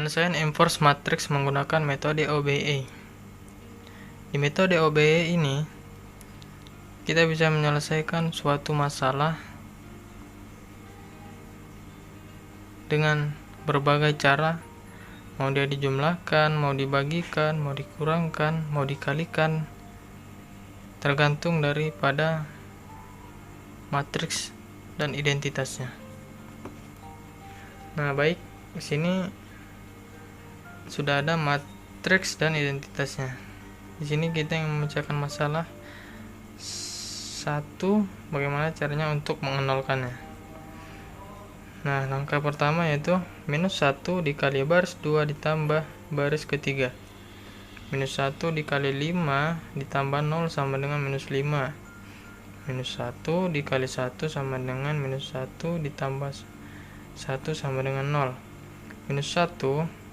Penyelesaian enforce matrix menggunakan metode OBE. Di metode OBE ini, kita bisa menyelesaikan suatu masalah dengan berbagai cara, mau dia dijumlahkan, mau dibagikan, mau dikurangkan, mau dikalikan, tergantung daripada matriks dan identitasnya. Nah, baik, di sini sudah ada matriks dan identitasnya. Di sini kita yang memecahkan masalah satu, bagaimana caranya untuk mengenolkannya. Nah, langkah pertama yaitu minus 1 dikali baris 2 ditambah baris ketiga. Minus 1 dikali 5 ditambah 0 sama dengan minus 5. Minus 1 dikali 1 sama dengan minus 1 ditambah 1 sama dengan 0. Minus 1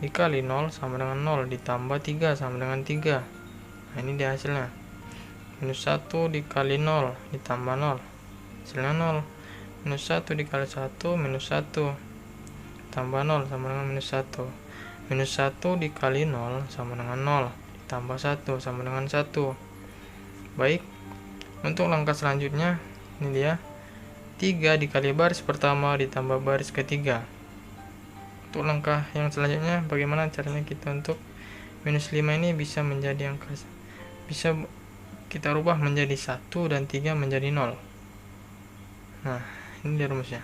dikali 0 sama dengan 0 ditambah 3 sama dengan 3. Nah, ini dia hasilnya. Minus 1 dikali 0 ditambah 0, hasilnya 0. Minus 1 dikali 1 minus 1 tambah 0 sama dengan minus 1. Minus 1 dikali 0 sama dengan 0 ditambah 1 sama dengan 1. Baik, untuk langkah selanjutnya ini dia 3 dikali baris pertama ditambah baris ketiga. Untuk langkah yang selanjutnya, bagaimana caranya kita untuk minus 5 ini bisa menjadi angka, bisa kita rubah menjadi 1 dan 3 menjadi 0. Nah, ini dia rumusnya.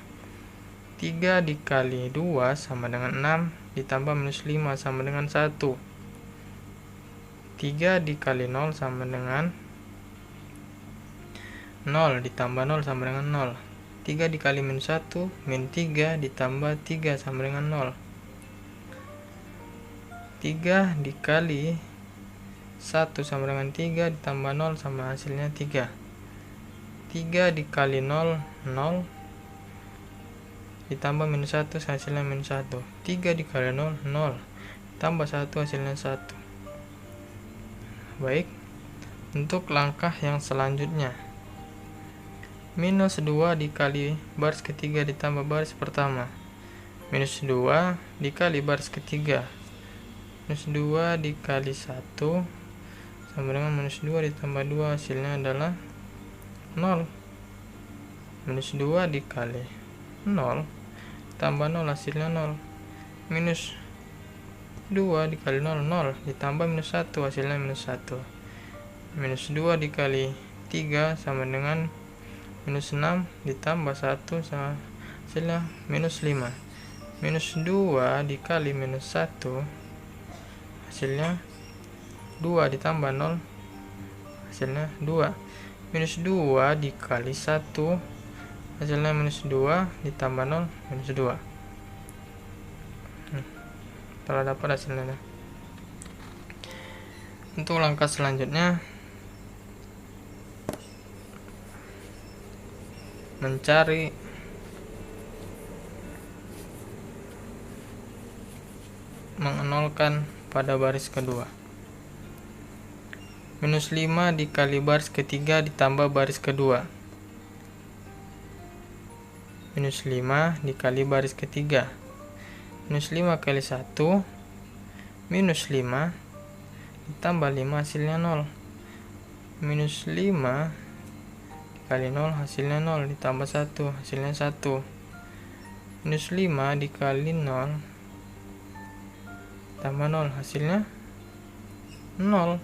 3 dikali 2 sama dengan 6 ditambah minus 5 sama dengan 1. 3 dikali 0 sama dengan 0 ditambah 0 sama dengan 0. 3 dikali minus 1 min 3 ditambah 3 sama dengan 0. 3 dikali 1 sama dengan 3 ditambah 0 sama hasilnya 3. 3 dikali 0 0 ditambah minus 1 hasilnya minus 1. 3 dikali 0 0 tambah 1 hasilnya 1. Baik, untuk langkah yang selanjutnya, minus 2 dikali baris ketiga ditambah baris pertama. Minus 2 dikali baris ketiga. Minus 2 dikali 1 sama dengan minus 2 ditambah 2, hasilnya adalah 0. Minus 2 dikali 0 tambah 0, hasilnya 0. Minus 2 dikali 0 0 ditambah minus 1, hasilnya minus 1. Minus 2 dikali 3 sama dengan minus 6 ditambah 1 sama hasilnya minus 5. Minus 2 dikali minus 1, hasilnya 2 ditambah 0, hasilnya 2. Minus 2 dikali 1, hasilnya minus 2 ditambah 0 minus 2. Telah dapat hasilnya. Untuk langkah selanjutnya, mencari mengenolkan pada baris kedua. Minus 5 dikali baris ketiga ditambah baris kedua. Minus 5 dikali baris ketiga. Minus 5 kali 1 minus 5 ditambah 5, hasilnya 0. Minus 5 dikali 0 hasilnya 0 ditambah 1, hasilnya 1. Minus 5 dikali 0 tambah 0, hasilnya 0.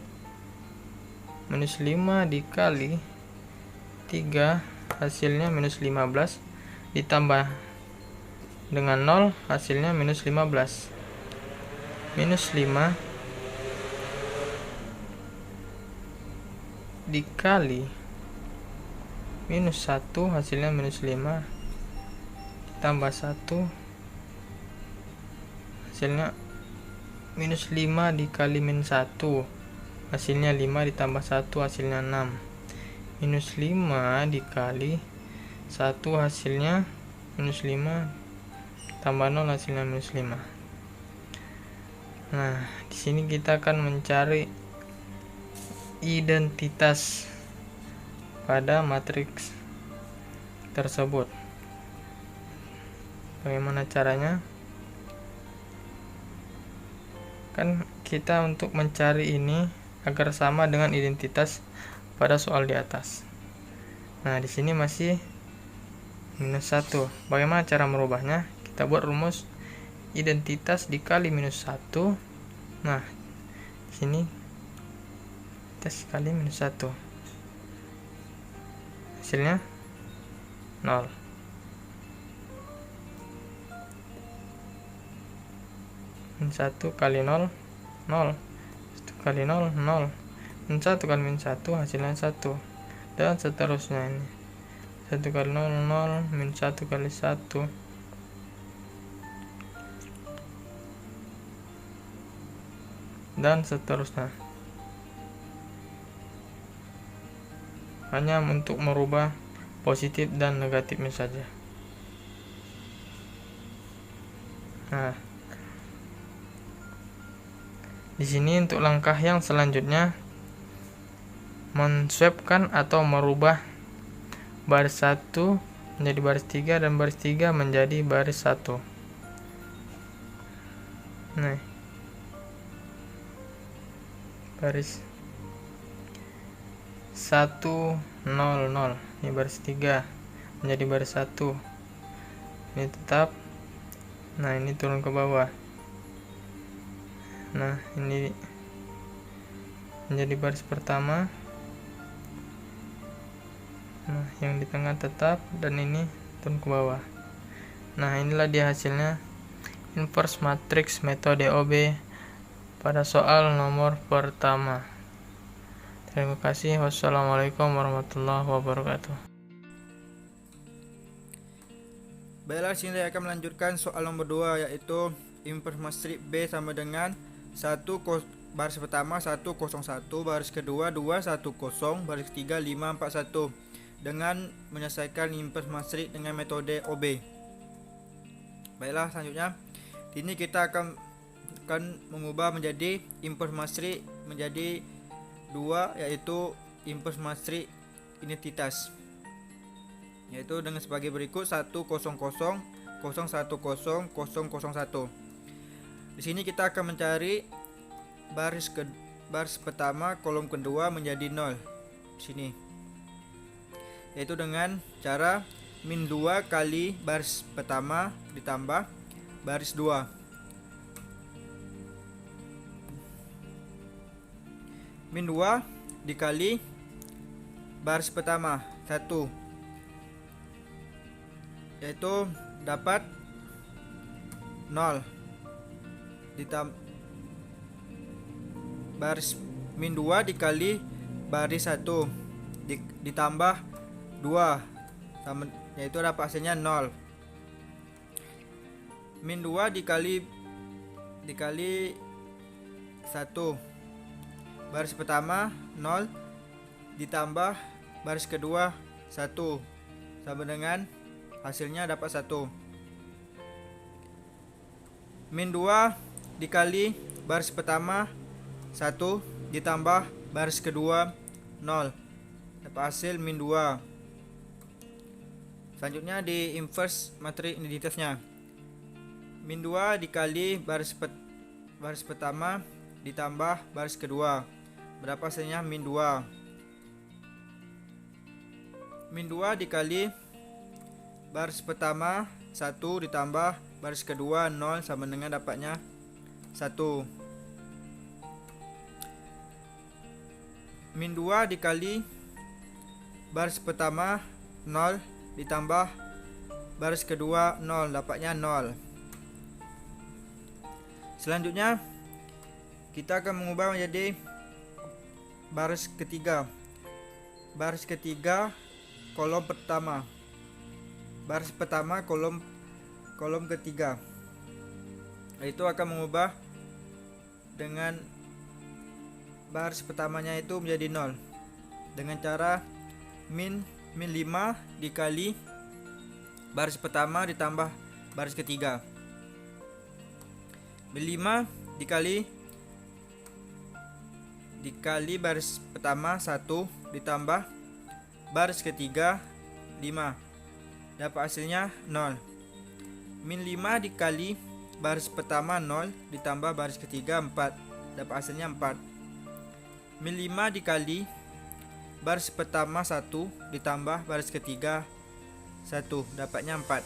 Minus 5 dikali 3, hasilnya minus 15 ditambah dengan 0, hasilnya minus 15. Minus 5 dikali minus 1, hasilnya minus 5 ditambah 1, hasilnya minus 5 dikali minus 1, hasilnya 5 ditambah 1, hasilnya 6. Minus 5 dikali 1, hasilnya minus 5 tambah 0, hasilnya minus 5. Nah, di sini kita akan mencari identitas pada matriks tersebut. Bagaimana caranya? Kan kita untuk mencari ini agar sama dengan identitas pada soal di atas. Nah, di sini masih minus 1. Bagaimana cara merubahnya? Kita buat rumus identitas dikali minus 1. Nah, di sini identitas dikali minus 1. Hasilnya 0. Min 1 kali 0, 0. 1 kali 0, 0. Min 1 kali min 1 hasilnya 1. Dan seterusnya ini. 1 kali 0, 0. Min 1 kali 1. Dan seterusnya. Hanya untuk merubah positif dan negatifnya saja. Nah, di sini untuk langkah yang selanjutnya, menswapkan atau merubah baris 1 menjadi baris 3 dan baris 3 menjadi baris 1. Nah, baris 1 0 0. Ini baris 3 menjadi baris 1. Ini tetap. Nah, ini turun ke bawah. Nah, ini menjadi baris pertama. Nah, yang di tengah tetap dan ini turun ke bawah. Nah, inilah dia hasilnya inverse matrix metode OB pada soal nomor pertama. Terima kasih. Wassalamualaikum warahmatullahi wabarakatuh. Baiklah, sini saya akan melanjutkan soal nomor 2, yaitu inverse matrix B sama dengan 1 baris pertama 1 0 1, baris kedua 2 1 0, baris ketiga 5 4 1 dengan menyelesaikan inverse matrix dengan metode OB. Baiklah, selanjutnya ini kita akan mengubah menjadi inverse matrix menjadi 2, yaitu inverse matrix identitas, yaitu dengan sebagai berikut 1 0 0 0 1 0 0 0 1. Di sini kita akan mencari baris pertama kolom kedua menjadi 0 di sini, yaitu dengan cara min 2 kali baris pertama ditambah baris 2. Min 2 dikali baris pertama 1, yaitu dapat 0 baris min 2 dikali baris 1 ditambah 2 sama, yaitu dapat hasilnya 0. Min 2 dikali 1, baris pertama 0 ditambah baris kedua 1 sama dengan hasilnya dapat 1. Min 2 dikali baris pertama 1 ditambah baris kedua 0 dapat hasil min 2. Selanjutnya di inverse matrix identitasnya, min 2 dikali baris pertama ditambah baris kedua, berapa hasilnya min 2. Min 2 dikali baris pertama 1 ditambah baris kedua 0 sama dengan dapatnya 1. Min 2 dikali baris pertama 0 ditambah baris kedua 0 dapatnya 0. Selanjutnya kita akan mengubah menjadi baris ketiga. Baris ketiga kolom pertama. Baris pertama kolom ketiga. Itu akan mengubah dengan baris pertamanya itu menjadi 0 dengan cara min 5 dikali baris pertama ditambah baris ketiga. Min 5 dikali baris pertama 1 ditambah baris ketiga 5, dapat hasilnya 0. Min 5 dikali baris pertama 0 ditambah baris ketiga 4, dapat hasilnya 4. Min 5 dikali baris pertama 1 ditambah baris ketiga 1, dapatnya 4.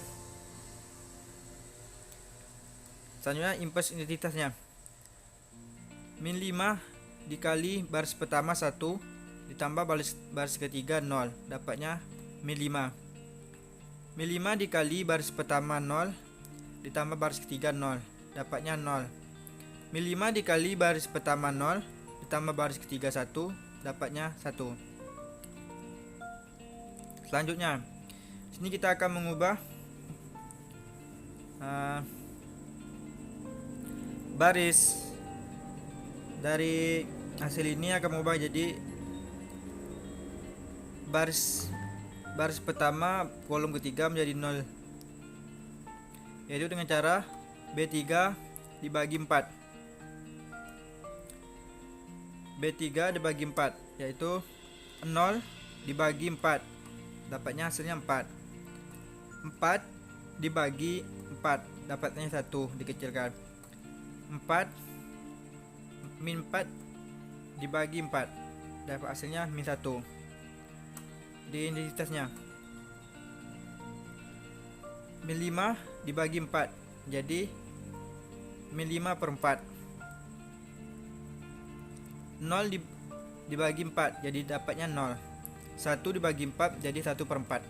Selanjutnya inverse identitasnya. Min 5 dikali baris pertama 1 ditambah baris ketiga 0, dapatnya min 5. Min 5 dikali baris pertama 0 ditambah baris ketiga 0, dapatnya 0. Min 5 dikali baris pertama 0 ditambah baris ketiga 1, dapatnya 1. Selanjutnya, sini kita akan mengubah baris dari hasil ini, akan mengubah jadi baris pertama kolom ketiga menjadi 0, yaitu dengan cara B3 dibagi 4. B3 dibagi 4 yaitu 0 dibagi 4, dapatnya hasilnya 4. 4 dibagi 4, dapatnya 1, dikecilkan. 4 min 4 dibagi 4, dapat hasilnya min 1. Di identitasnya, min 5 dibagi 4 jadi min 5 per 4. 0 dibagi 4 jadi dapatnya 0. 1 dibagi 4 jadi 1 per 4.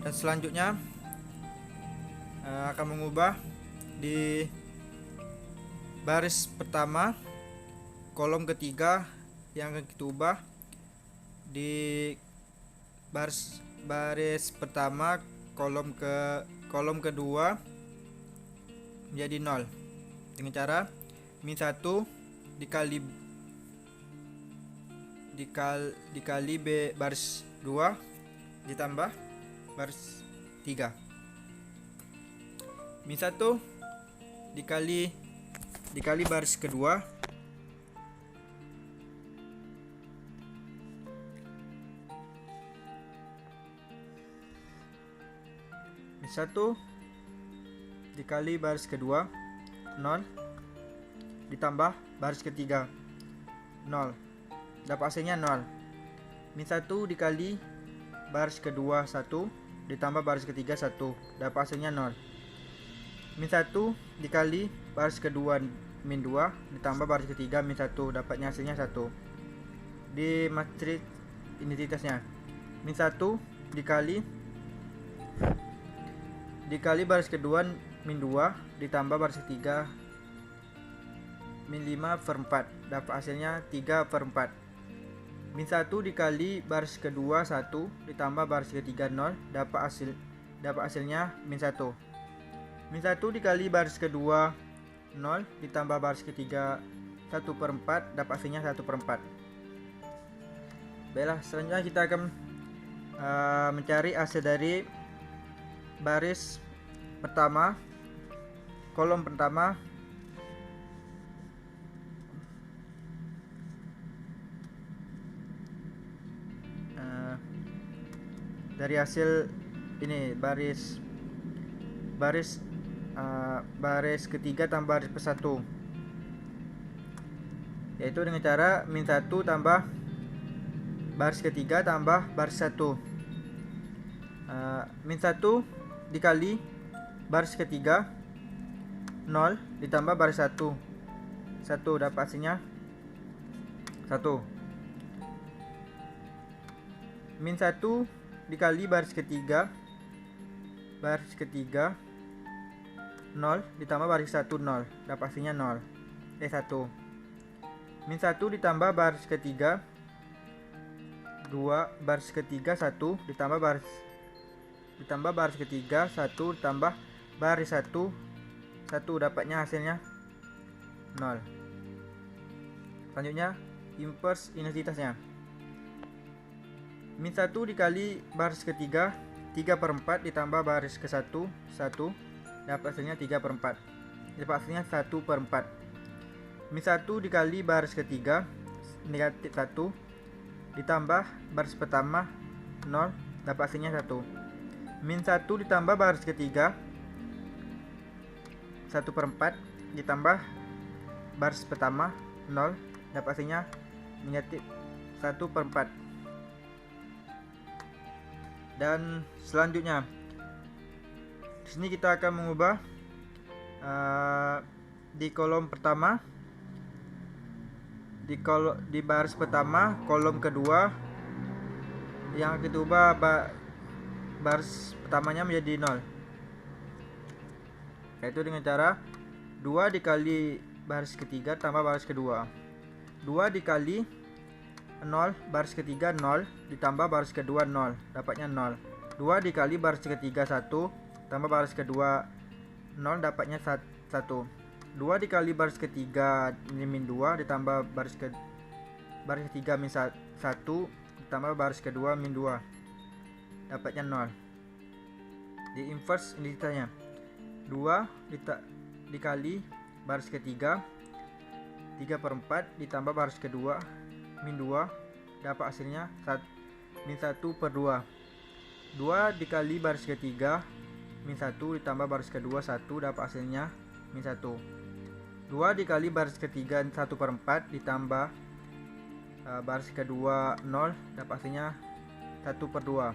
Dan selanjutnya akan mengubah di baris pertama kolom ketiga yang akan kita ubah di baris pertama kolom kedua menjadi 0 dengan cara min 1 dikali B baris 2 ditambah baris 3. Min 1 dikali baris kedua min 1 dikali baris kedua 0 ditambah baris ketiga 0, dapat hasilnya 0. Min 1 dikali baris kedua 1 ditambah baris ketiga 1, dapat hasilnya 0. Min 1 dikali baris kedua min 2 ditambah baris ketiga min 1, dapatnya hasilnya 1. Di matriks identitasnya, min 1 dikali baris kedua min 2 ditambah baris ketiga min 5 per 4, dapat hasilnya 3 per 4. Min 1 dikali baris kedua 1 ditambah baris ketiga 0, dapat hasilnya min 1. Min 1 dikali baris kedua 0 ditambah baris ketiga 1 per 4, dapat hasilnya 1 per 4. Baiklah, selanjutnya kita akan mencari hasil dari baris pertama kolom pertama dari hasil ini baris ketiga tambah baris per 1, yaitu dengan cara min 1 tambah baris ketiga tambah baris 1. Min 1 dikali baris ketiga 0 ditambah baris 1 dapat hasilnya 1. Min 1 dikali baris ketiga 0 ditambah baris 1 0, dapat hasilnya 1. Min 1 ditambah baris ketiga 2 baris ketiga 1 ditambah baris ketiga 1 ditambah baris 1 dapatnya hasilnya 0. Selanjutnya inverse identitasnya, min 1 dikali baris ketiga 3 per 4 ditambah baris ke 1 dapat hasilnya 3 per 4, dapat hasilnya 1 per 4. Min 1 dikali baris ketiga negatif 1 ditambah baris pertama 0 dapat hasilnya 1. Min 1 ditambah baris ketiga 1/4 ditambah baris pertama 0 dapat hasilnya negatif 1/4. Dan selanjutnya di sini kita akan mengubah di kolom pertama, di baris pertama kolom kedua yang kita ubah baris pertamanya menjadi 0, yaitu dengan cara 2 dikali baris ketiga tambah baris kedua. 2 dikali 0 baris ketiga 0 ditambah baris kedua 0 dapatnya 0. 2 dikali baris ketiga 1 tambah baris kedua 0 dapatnya 1. 2 dikali baris ketiga min 2 ditambah baris ketiga min 1 ditambah baris kedua min 2 dapatnya 0. Di inverse identitasnya 2 dikali baris ketiga 3/4 ditambah baris kedua min 2 dapat hasilnya min 1/2. 2 dikali baris ketiga min 1 ditambah baris kedua 1 dapat hasilnya min 1. 2 dikali baris ketiga 1/4 ditambah baris kedua 0 dapat hasilnya 1/2.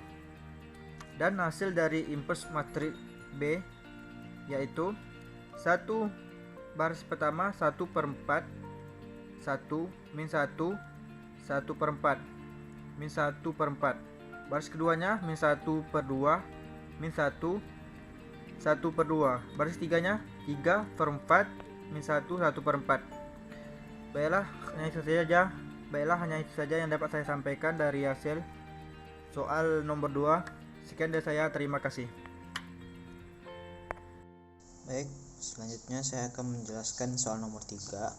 Dan hasil dari inverse matriks B yaitu 1 baris pertama 1/4 1 min 1 1/4 min 1/4. Baris keduanya min 1/2 min 1 1/2. Baris tiganya 3/4 min 1 1/4. Baiklah, hanya itu saja yang dapat saya sampaikan dari hasil soal nomor 2. Sekian dari saya, terima kasih. Baik, selanjutnya saya akan menjelaskan soal nomor 3.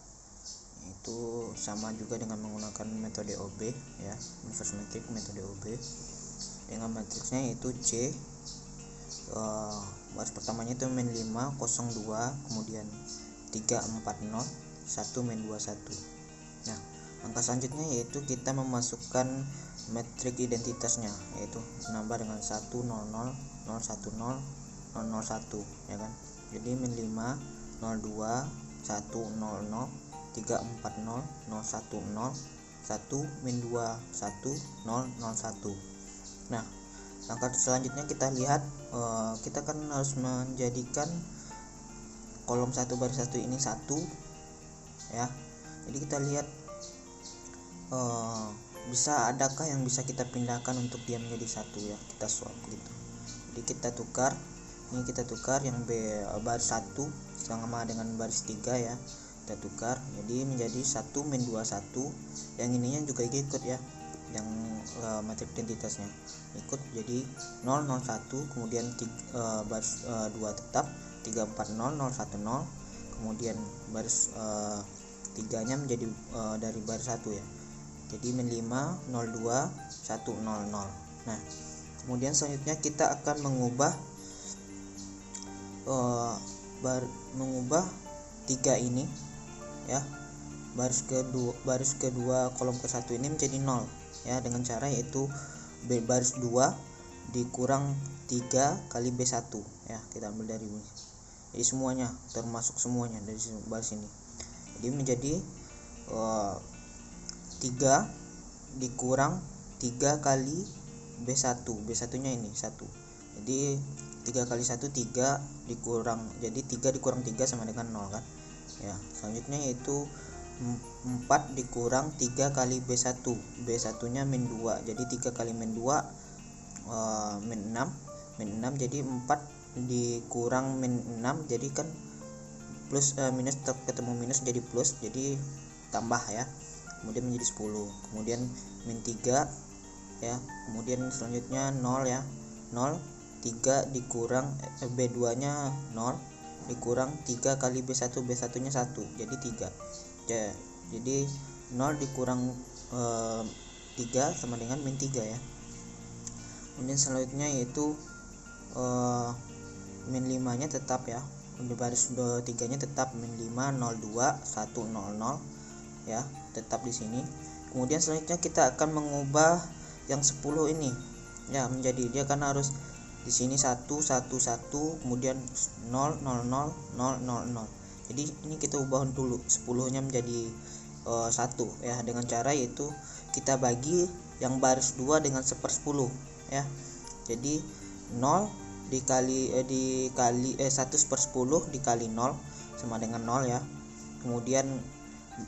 Itu sama juga dengan menggunakan metode OB ya, inverse matrix metode OB. Dengan matriksnya yaitu C. Baris pertamanya itu min 5 02 kemudian 3 4 0 1 min 2 1. Nah, angka selanjutnya yaitu kita memasukkan matriks identitasnya, yaitu menambah dengan 1 0 0 0 1 0 0 0 1 ya kan. Jadi min 5 02 1 0 0 3 4 0 0 1 0 1 min 2 1 0 0 1. Nah, langkah selanjutnya kita lihat, kita kan harus menjadikan kolom 1 baris 1 ini 1 ya. Jadi kita lihat bisa adakah yang bisa kita pindahkan untuk dia menjadi 1 ya, kita swap gitu. Jadi kita tukar, ini kita tukar yang baris 1 sama dengan baris 3 ya, kita tukar jadi menjadi 1 min 2 1. Yang ininya juga ikut ya, yang matriks identitasnya ikut, jadi 0 0 1 kemudian baris 2 tetap 3 4 0 0 1 0 kemudian baris 3 nya menjadi dari baris 1 ya, jadi min 5 02 1 0 0. Nah, kemudian selanjutnya kita akan mengubah 3 ini ya, baris kedua kolom ke 1 ini menjadi 0 ya, dengan cara yaitu baris 2 dikurang 3 kali B1 ya, kita ambil dari ini. Jadi semuanya termasuk semuanya dari baris ini. Jadi menjadi 3 dikurang 3 kali B1. B1 nya ini 1. Jadi 3 kali 1 3 dikurang, jadi 3 dikurang 3 sama dengan 0 kan ya. Selanjutnya yaitu 4 dikurang 3 kali B1. B1 nya min 2, jadi 3 kali min 2 min 6 jadi 4 dikurang min 6, jadi kan plus minus ketemu minus jadi plus, jadi tambah ya, kemudian menjadi 10. Kemudian min 3 ya, kemudian selanjutnya 0 ya, 0 3 dikurang B2 nya 0 dikurang 3 kali B1, B1 nya 1 jadi 3 ya, jadi 0 dikurang 3 sama dengan min 3 ya. Kemudian selanjutnya yaitu min 5 nya tetap ya, di baris 3 nya tetap min 5 02 1 0 0 ya, tetap di sini. Kemudian selanjutnya kita akan mengubah yang 10 ini ya menjadi, dia kan harus di sini 1 1 1, kemudian 0 0 0 0 0 0. Jadi ini kita ubah dulu 10-nya menjadi 1 ya, dengan cara yaitu kita bagi yang baris 2 dengan 1/10 ya. Jadi 0 dikali 1/10 dikali 0 sama dengan 0 ya. Kemudian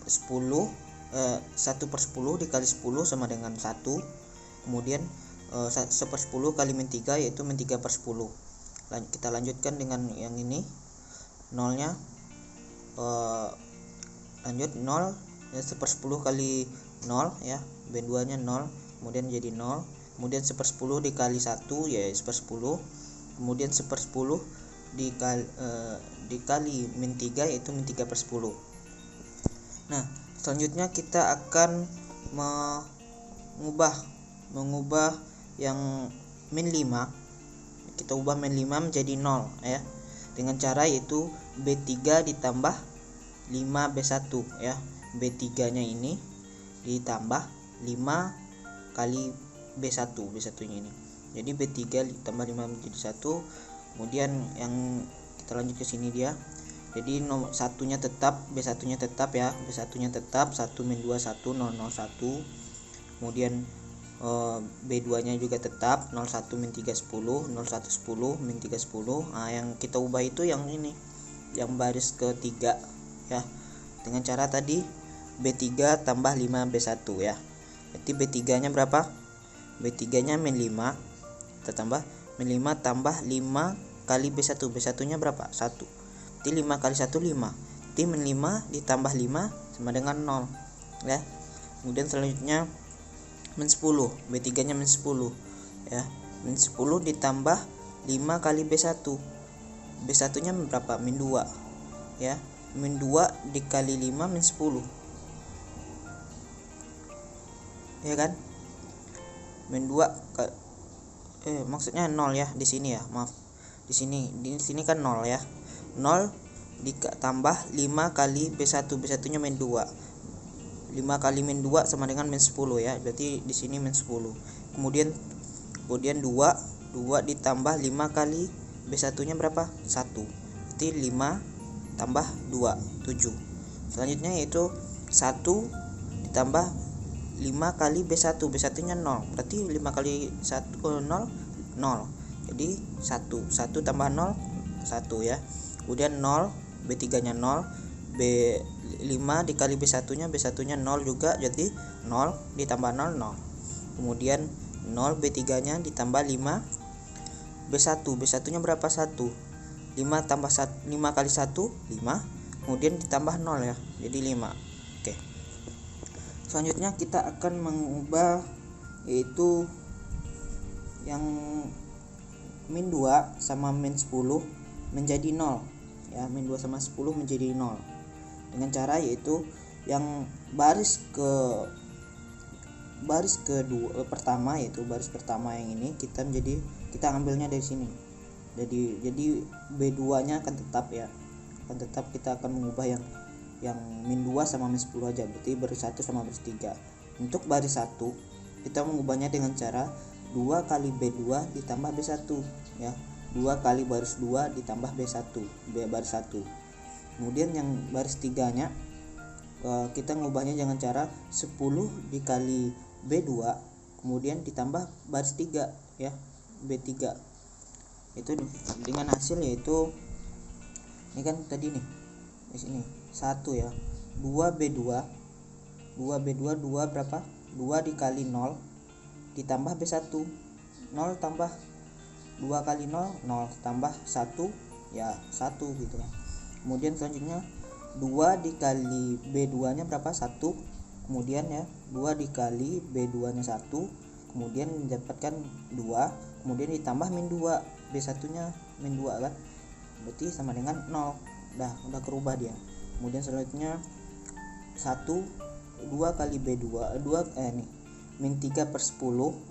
1/10 dikali 10 sama dengan 1. Kemudian 1/10 kali min 3 yaitu min 3/10. Kita lanjutkan dengan yang ini, nolnya lanjut 0 1/10 kali 0 ya, min 2 nya 0, kemudian jadi 0. Kemudian 1/10 dikali 1 ya 1/10. Kemudian 1/10 dikali min 3 yaitu min 3/10. Nah, selanjutnya kita akan mengubah yang min 5. Kita ubah min 5 menjadi 0 ya, dengan cara yaitu B3 ditambah 5B1 ya. B3 nya ini ditambah 5 kali B1 nya ini. Jadi B3 ditambah 5 menjadi 1. Kemudian yang kita lanjut ke sini dia. Jadi nomor satunya tetap, B1 nya tetap ya. B1 nya tetap 1 min 2 1 0 0 1. Kemudian B2 nya juga tetap 01 min 3 10 01 10 min 3 10. Nah, yang kita ubah itu yang ini, yang baris ketiga ya, dengan cara tadi B3 tambah 5B1 ya. Jadi B3 nya berapa? B3 nya min 5, kita tambah min 5 tambah 5 kali B1. B1 nya berapa? 1. Jadi 5 kali 1 5. Jadi min 5 ditambah 5 sama dengan 0 ya. Kemudian selanjutnya min 10, B3 nya min 10 ya. Min 10 ditambah 5 kali B1. B1 nya berapa? Min 2 ya. Min 2 dikali 5 min 10 ya kan. Min 2 maksudnya 0 ya di sini ya, maaf. Di sini kan 0 ya. 0 ditambah 5 kali B1. B1 nya min 2. 5 kali min 2 sama dengan min 10 ya. Berarti di sini min 10. Kemudian 2 ditambah 5 kali B1 nya berapa? 1. Berarti 5 tambah 2 7. Selanjutnya yaitu 1 ditambah 5 kali B1. B1 nya 0. Berarti 5 kali 1 0 0. Jadi 1 tambah 0 1 ya. Kemudian 0, B3 nya 0, B5 dikali B1 nya, B1 nya 0 juga, jadi 0 ditambah 0 0. Kemudian 0 B3 nya ditambah 5 B1. B1 nya berapa? 1. 5 tambah 5 kali 1 5. Kemudian ditambah 0 ya, jadi 5. Oke. Selanjutnya kita akan mengubah yaitu yang min 2 sama min 10 menjadi 0 ya. Min 2 sama 10 menjadi 0 dengan cara yaitu yang baris kedua pertama, yaitu baris pertama yang ini kita ambilnya dari sini. Jadi B2 nya akan tetap ya, kita akan mengubah yang min 2 sama min 10 aja, berarti baris 1 sama baris 3. Untuk baris 1 kita mengubahnya dengan cara 2 kali B2 ditambah B1 ya. 2 kali baris 2 ditambah B1, baris 1. Kemudian yang baris 3 nya kita mengubahnya dengan cara 10 dikali B2 kemudian ditambah baris 3 ya, B3. Itu dengan hasil yaitu ini kan tadi nih di sini 1 ya, 2B2 2 berapa? 2 dikali 0 ditambah B1. 0 tambah 2 kali 0 0 tambah 1 ya 1 gitu kan. Kemudian selanjutnya 2 dikali B2 nya berapa? 1. Kemudian ya 2 dikali B2 nya 1, kemudian mendapatkan 2, kemudian ditambah min 2, B1 nya min 2 kan, berarti sama dengan 0. Udah kerubah dia. Kemudian selanjutnya 2 kali B2 min 3/10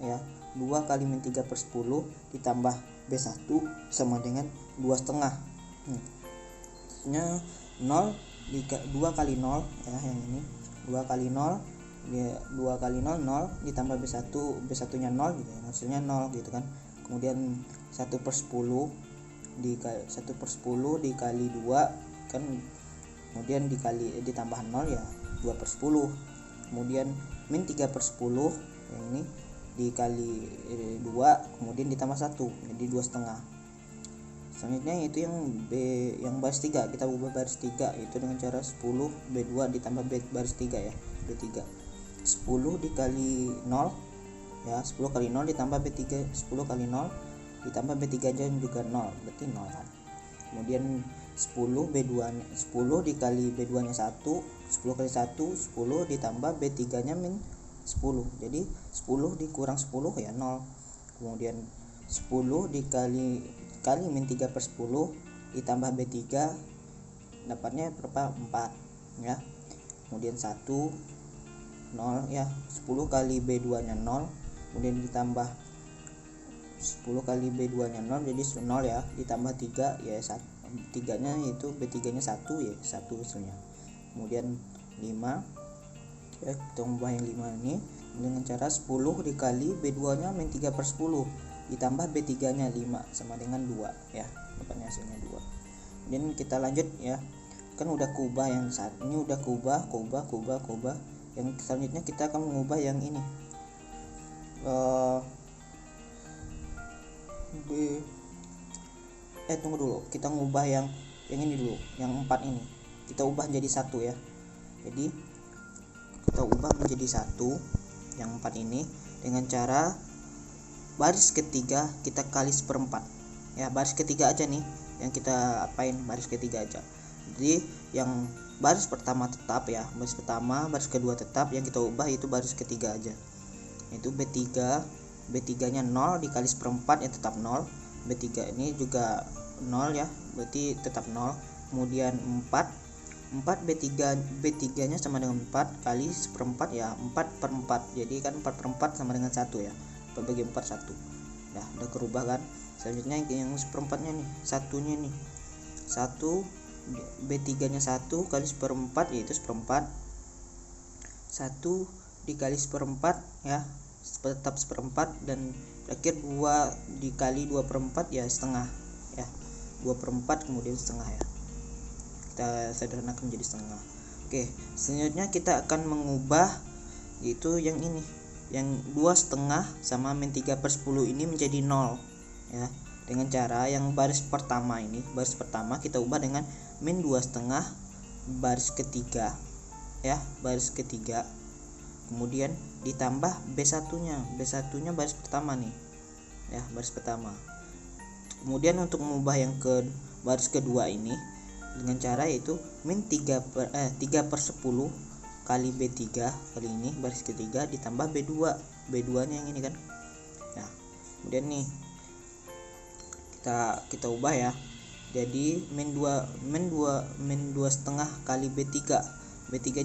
ya. 2 kali min 3/10 ditambah B1 sama dengan 2,5. Nya 2 kali 0 ya, yang ini 2 kali 0 dia 2 kali 0 0 ditambah B1 nya 0 gitu ya, hasilnya 0 gitu kan. Kemudian 1/10 dikali 2 kan, kemudian ditambah 0 ya 2/10. Kemudian min 3/10 yang ini dikali 2 kemudian ditambah 1 jadi 2,5. Selanjutnya itu yang B yang baris 3, kita ubah baris 3 itu dengan cara 10 B2 ditambah B baris 3 ya, B3. 10 dikali 0 ya, 10 kali 0 ditambah B3, 10 kali 0 ditambah B3 nya juga 0, berarti 0 kan. Kemudian 10 dikali B2 nya 1, 10 kali 1 10 ditambah B3 nya min 10, jadi 10 dikurang 10 ya 0. Kemudian 10 dikali min 3/10 ditambah B3 dapatnya berapa, 4 ya. Kemudian 1 0 ya, 10 kali B2 nya 0 kemudian ditambah 10 kali B2 nya 0 jadi 0 ya, ditambah 3 ya 1, 3 nya itu B3 nya 1 ya 1 hasilnya. Kemudian 5 ya, kita ubah yang 5 ini dengan cara 10 dikali B2 nya min 3/10 ditambah B3 nya 5 sama dengan 2 ya, dapatnya hasilnya 2. Dan kita lanjut ya, kan udah kubah yang saat ini, udah kubah. Yang selanjutnya kita akan mengubah yang ini tunggu dulu, kita ngubah yang ini dulu, yang 4 ini kita ubah jadi 1 ya. Jadi kita ubah menjadi 1 yang 4 ini dengan cara baris ketiga kita kali 1/4 ya, baris ketiga aja nih yang kita apain, baris ketiga aja. Jadi yang baris pertama tetap ya, baris pertama, baris kedua tetap, yang kita ubah itu baris ketiga aja, itu B3 nya 0 dikali 1/4 ya tetap 0, B3 ini juga 0 ya, berarti tetap 0. Kemudian 4 B3 nya sama dengan 4 kali 1/4 ya, 4/4, jadi kan 4/4 sama dengan 1 ya, 4 bagi 4 1. Nah udah kerubah kan. Selanjutnya yang 1/4 nya nih, satunya nih 1 B3 nya 1 kali 1/4 yaitu 1/4, 1 dikali 1/4 ya tetap 1/4, dan terakhir 2 dikali 2/4 ya setengah ya, 2/4 kemudian setengah ya, kita sederhanakan menjadi setengah. Oke, selanjutnya kita akan mengubah yaitu yang ini, yang 2,5 sama min 3/10 ini menjadi 0 ya, dengan cara yang baris pertama ini, baris pertama kita ubah dengan min 2,5 baris ketiga ya, baris ketiga, kemudian ditambah B1 nya baris pertama nih ya, baris pertama. Kemudian untuk mengubah yang ke baris kedua ini dengan cara yaitu min 3/10 kali B3 kali ini baris ketiga ditambah B2 nya yang ini kan. Nah kemudian nih kita ubah ya, jadi min 2,5 kali B3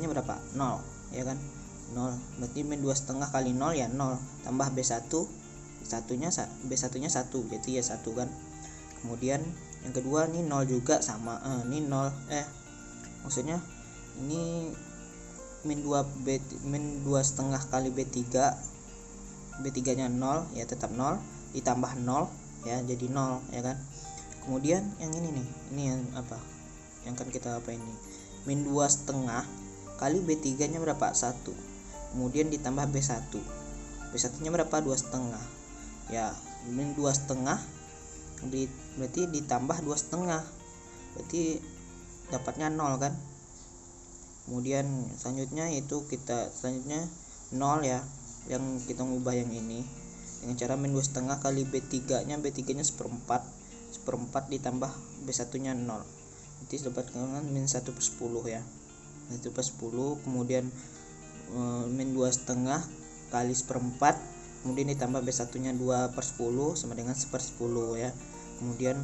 nya berapa, 0 ya kan, 0, berarti min 2,5 kali 0 ya 0, tambah B1 B1 nya 1 jadi ya 1 kan. Kemudian yang kedua ini 0 juga sama, ini 0 maksudnya ini min 2,5 kali B3 nya 0 ya tetap 0 ditambah 0 ya jadi 0 ya kan. Kemudian yang ini nih, ini yang apa yang kan kita apa ini, min 2,5 kali B3 nya berapa, 1, kemudian ditambah B1 nya berapa, 2,5 ya, min 2,5 berarti ditambah 2,5 berarti dapatnya 0 kan. Kemudian selanjutnya itu selanjutnya 0 ya, yang kita ngubah yang ini dengan cara min 2,5 kali B3 nya 1/4 ditambah B1 nya 0, nanti dapat dengan min 1/10 ya, 1/10. Kemudian min 2,5 kali 1/4 kemudian ditambah B1 nya 2/10 sama dengan 1/10 ya. Kemudian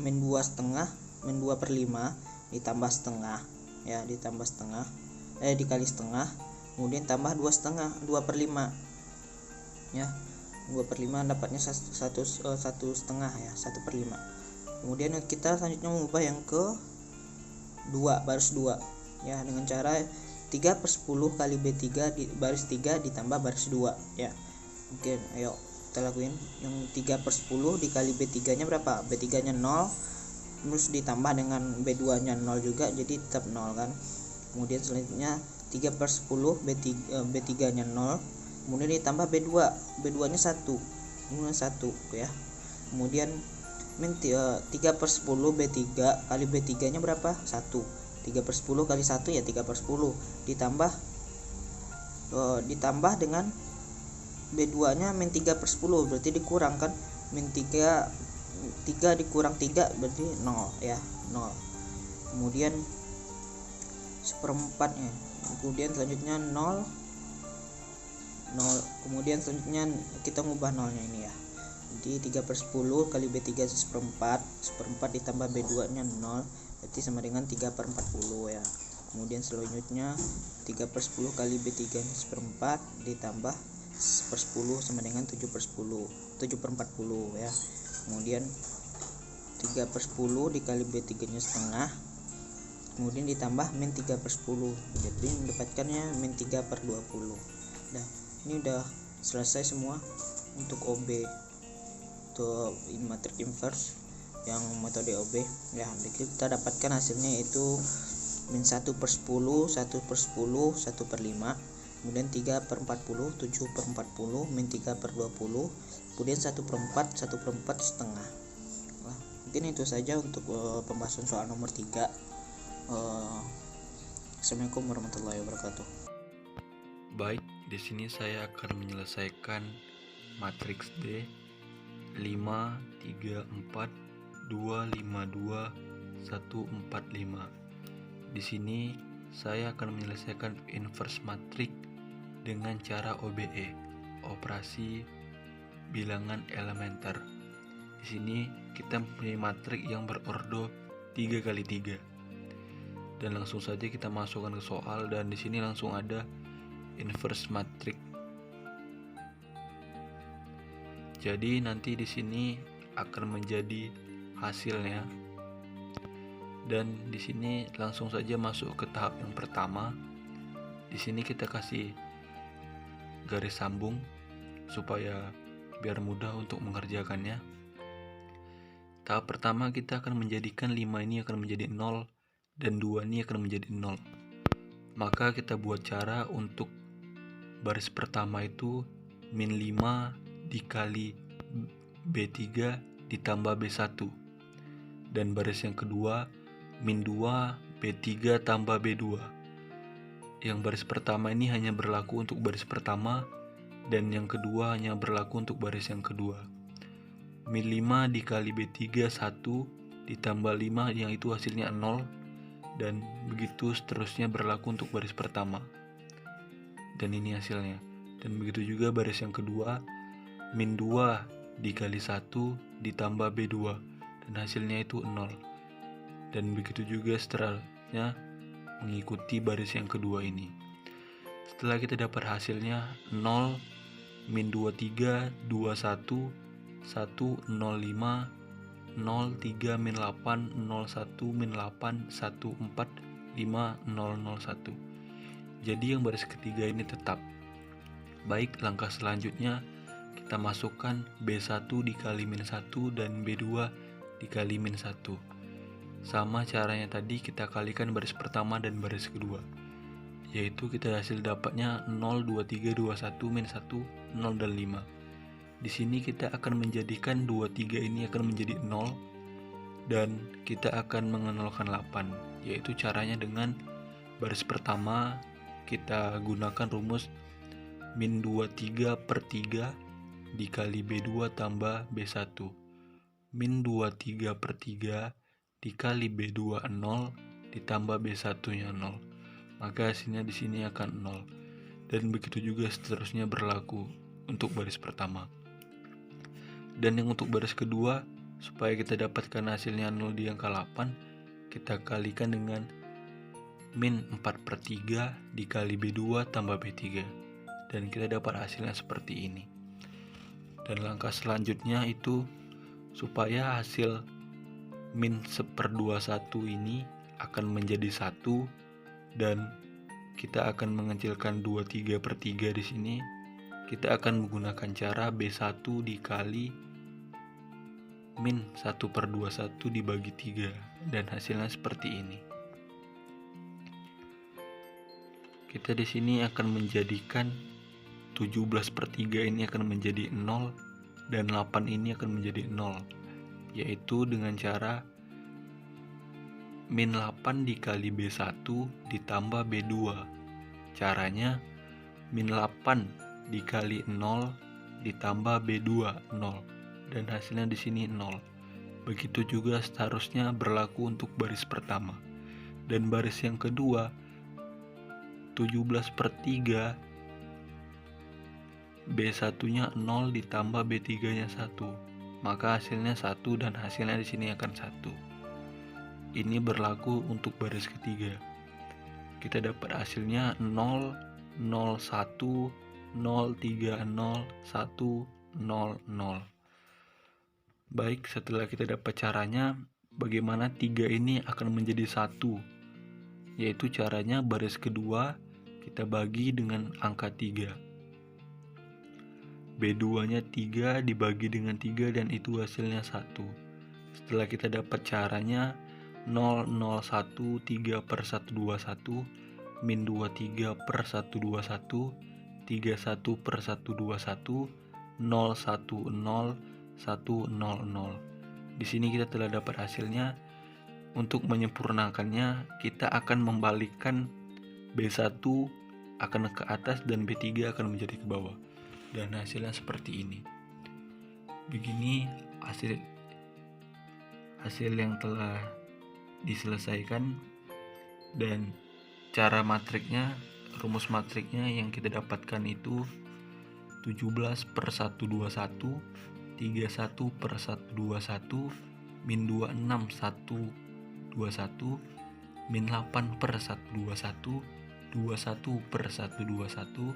min 2,5 min 2/5 ditambah setengah ya, ditambah setengah dikali setengah, kemudian tambah 2,5 2/5 ya, 2/5 dapatnya 1,5 ya, 1/5. Kemudian kita selanjutnya mengubah yang ke 2 baris 2 ya, dengan cara 3/10 kali B3 di baris 3 ditambah baris 2 ya. Oke, ayo kita lakuin. Yang 3/10 dikali B3 nya berapa? B3 nya 0, terus ditambah dengan B2 nya 0 juga, jadi tetap 0 kan. Kemudian selanjutnya 3/10 B3 nya 0, kemudian ditambah B2 nya 1, kemudian 1 ya. Kemudian 3/10 B3 kali B3 nya berapa? 1. 3/10 kali 1 ya 3/10, ditambah dengan B2 nya -3/10, berarti dikurangkan -3 dikurang 3 berarti 0 ya, 0. Kemudian 1/4 nya, kemudian selanjutnya 0, kemudian selanjutnya kita ngubah nolnya ini ya. Jadi 3/10 kali B3 1/4 ditambah B2 nya 0, berarti sama dengan 3/40 ya. Kemudian selanjutnya 3/10 kali B3 nya 1/4 ditambah 1/10 sama dengan 7/40 ya. Kemudian 3/10 dikali B3 nya setengah, kemudian ditambah -3/10, jadi mendapatkannya -3/20. Nah, ini udah selesai semua untuk OB, untuk matrik inverse yang metode OB ya. Kita dapatkan hasilnya yaitu -1/10, 1/10, 1/5, kemudian 3/40, 7/40, -3/20, kemudian 1/4, 1/4 setengah. Nah, mungkin itu saja untuk pembahasan soal nomor 3. Assalamualaikum warahmatullahi wabarakatuh. Baik, di sini saya akan menyelesaikan matriks D 5, 3, 4, 2, 5, 2, 1, 4, 5. Di sini saya akan menyelesaikan inverse matrik dengan cara OBE, operasi bilangan elementer. Di sini kita mempunyai matrik yang berordo 3 kali 3. Dan langsung saja kita masukkan ke soal, dan di sini langsung ada inverse matrik. Jadi nanti di sini akan menjadi hasilnya. Dan di sini langsung saja masuk ke tahap yang pertama. Di sini kita kasih garis sambung supaya biar mudah untuk mengerjakannya. Tahap pertama kita akan menjadikan 5 ini akan menjadi 0 dan 2 ini akan menjadi 0. Maka kita buat cara untuk baris pertama itu -5 dikali B3 ditambah B1, dan baris yang kedua -2 B3 tambah B2. Yang baris pertama ini hanya berlaku untuk baris pertama, dan yang kedua hanya berlaku untuk baris yang kedua. -5 dikali B3 1 ditambah 5 yang itu hasilnya 0, dan begitu seterusnya berlaku untuk baris pertama. Dan ini hasilnya. Dan begitu juga baris yang kedua, -2 dikali 1 ditambah B2, dan hasilnya itu 0. Dan begitu juga seterusnya mengikuti baris yang kedua ini. Setelah kita dapat hasilnya 0, -23, 21, 1, 05, 03, -8, 01, -8, 14, 5, 001. Jadi yang baris ketiga ini tetap. Baik, langkah selanjutnya kita masukkan B1 dikali -1 dan B2 dikali -1. Sama caranya tadi, kita kalikan baris pertama dan baris kedua, yaitu kita hasil dapatnya 0, 2, 3, 2, 1, -1, 0 dan 5. Di sini kita akan menjadikan 2, 3 ini akan menjadi 0, dan kita akan mengenolkan 8, yaitu caranya dengan baris pertama kita gunakan rumus -23/3 dikali B2 tambah B1. -23/3 dikali B2 0 ditambah B1 nya 0. Maka hasilnya di sini akan 0. Dan begitu juga seterusnya berlaku untuk baris pertama. Dan yang untuk baris kedua, supaya kita dapatkan hasilnya 0 di angka 8, kita kalikan dengan -4/3 dikali B2 tambah B3, dan kita dapat hasilnya seperti ini. Dan langkah selanjutnya itu supaya hasil -1/21 ini akan menjadi 1, dan kita akan mengecilkan 23/3 di sini. Kita akan menggunakan cara B1 dikali min 1/21 dibagi 3, dan hasilnya seperti ini. Kita di sini akan menjadikan 17/3 ini akan menjadi 0 dan 8 ini akan menjadi 0, yaitu dengan cara min 8 dikali B1 ditambah B2. Caranya min 8 dikali 0 ditambah B2 0, dan hasilnya di sini 0. Begitu juga seharusnya berlaku untuk baris pertama. Dan baris yang kedua, 17/3 B1-nya 0 ditambah B3-nya 1. Maka hasilnya 1 dan hasilnya di sini akan 1. Ini berlaku untuk baris ketiga. Kita dapat hasilnya 0, 0, 1, 0, 3, 0, 1, 0, 0. Baik, setelah kita dapat caranya, bagaimana 3 ini akan menjadi 1? Yaitu caranya baris kedua kita bagi dengan angka 3. B2-nya 3 dibagi dengan 3 dan itu hasilnya 1. Setelah kita dapat caranya 0, 0, 1, 3/121, min 23/121, 31/121, 0, 1, 0, 1, 0, 0. Di sini kita telah dapat hasilnya. Untuk menyempurnakannya, kita akan membalikkan B1 akan ke atas dan B3 akan menjadi ke bawah. Dan hasilnya seperti ini. Begini hasil yang telah diselesaikan, dan cara matriknya, rumus matriknya yang kita dapatkan itu 17/121, 31/121, min 26/121, min 8/121, 21/121,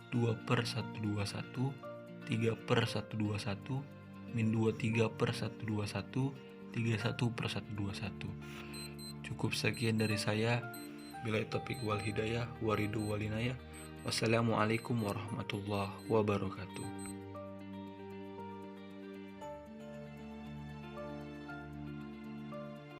2/121, 3/121, min 23/121, 31/121. Cukup sekian dari saya. Bila taufiq wal hidayah, waridu walinayah. Wassalamualaikum warahmatullahi wabarakatuh.